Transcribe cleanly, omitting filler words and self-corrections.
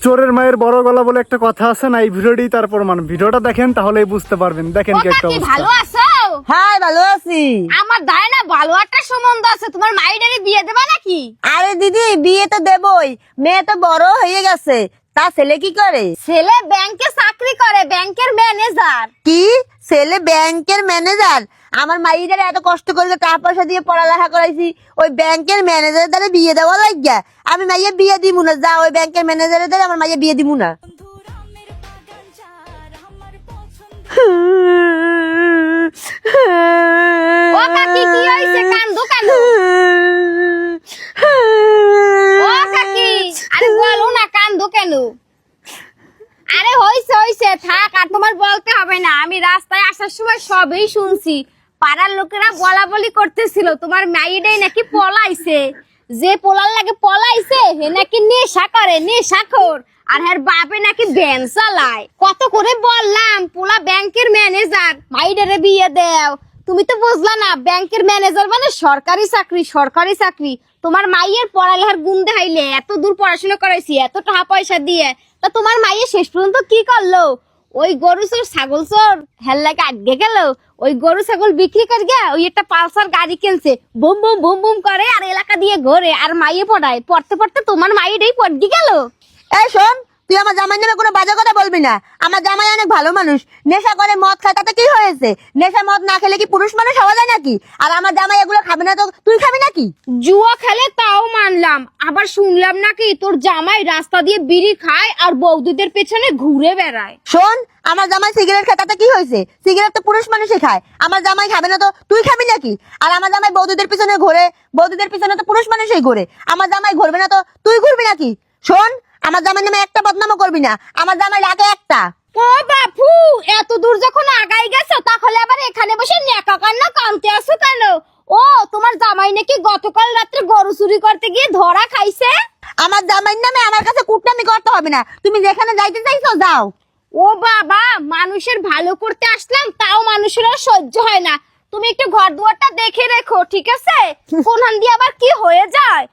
চোরের মায়ের বড় গলা বলে একটা কথা আছে না, এই ভিডিওটি তার প্রমাণ। ভিডিওটা দেখেন তাহলেই বুঝতে পারবেন। দেখেন কি একটা অবস্থা। ভালো আছো? হ্যাঁ ভালো আছি। আমার ধারে না ভালো একটা সম্বন্ধ আছে, তোমার মাইডারে বিয়ে দেবা নাকি? আরে দিদি বিয়ে তো দেবই, মেয়ে তো বড় হয়ে গেছে। তা ছেলে কি করে? ছেলে ব্যাংকে চাকরি করে, ব্যাংকের ম্যানেজার। কি ছেলে ব্যাংকের ম্যানেজার? আমার মাইদের এত কষ্ট করে টাকা পয়সা দিয়ে পড়ালেখা করাইছি, ওই ব্যাংকের ম্যানেজারের দ্বারা বিয়ে দেওয়া লাগিয়া আমি মাইয়া বিয়ে দিব না। যা ওই ব্যাংকের ম্যানেজারের দ্বারা আমার মাইয়া বিয়ে দিব না। ও কাকি কি হইছে, কান্দো কেন? ও কাকি আরে বলো না, কান্দো কেন? আরে হইছে হইছে থাক, আর তোমার বলতে হবে না। আমি রাস্তায় আসার সময় সবই শুনছি। পাড়ার লোকেরা বলা বলি করতেছিল তোমার মাইডাই নাকি পলাইছে। যে পোলার লাগে পলাইছে হে নাকি নেশা করে, নেশাখোর। আর হের বাপে নাকি ভ্যান চালায়। কত করে বললাম পোলা ব্যাংকের ম্যানেজার, মাইডারে বিয়ে দেও। তুমি তো বুঝলা না, ব্যাংকের ম্যানেজার মানে সরকারি চাকরি, সরকারি চাকরি। তোমার মাইয়ের পড়ালেখার গুণ দেখাইলে, এত দূর পড়াশোনা করাইছি এত টাকা পয়সা দিয়ে, তা তোমার মাইয়ে শেষ পর্যন্ত কি করলো? ওই গরু চোর ছাগল চোর হেল্লাকে আটকে গেল। ওই গরু ছাগল বিক্রি করে গিয়া ওই একটা পালসার গাড়ি কিনছে, বুম বুম বুম বুম করে আর এলাকা দিয়ে ঘোরে আর মাইয়ে পড়ায়। পড়তে পড়তে তোমার মাইয়েটাই পড়ে গেল। এই শোন, তুই আমার জামাই নামে কোনো বাজে কথা বলবি না। আমার জামাই অনেক ভালো মানুষ, নেশা করে মদ খায়, তাতে কি হয়েছে? নেশা মদ না খেলে কি পুরুষ মানুষ হওয়া যায় নাকি? আর আমার জামাই এগুলো খাবে না তো তুই খাবি নাকি? জুয়া খেলে তাও মানলাম, আবার শুনলাম নাকি তোর জামাই রাস্তা দিয়ে বিড়ি খায় আর বৌদিদের পেছনে ঘুরে বেড়ায়। শোন, আমার জামাই সিগারেট খায়, তাতে কি হয়েছে? সিগারেট তো পুরুষ মানুষই খায়। আমার জামাই খাবে না তো তুই খাবি নাকি? আর আমার জামাই বৌদিদের পিছনে ঘোরে, বৌদিদের পিছনে তো পুরুষ মানুষই ঘোরে। আমার জামাই ঘুরবে না তো তুই ঘুরবি নাকি? শোন, আমার জামাই নামে একটা বদনামও করবি না। আমার জামাই রাগে একটা। ও বাপু, এত দূর যখন আগাই গেছো তাহলে আবার এখানে বসে নেকা কান্না কানতে আসো কেন? ও তোমার জামাই নাকি গতকাল রাত্রে গরু চুরি করতে গিয়ে ধরা খাইছে। আমার জামাইয়ের নামে আমার কাছে কুটনামি করতে হবে না। তুমি যেখানে যাইতে চাইছো যাও। ও বাবা, মানুষের ভালো করতে আসলাম তাও মানুষের আর সহ্য হয় না। তুমি একটু ঘর দুয়ারটা দেখে রেখো, ঠিক আছে? কোনখান দিয়ে আবার কি হয়ে যায়।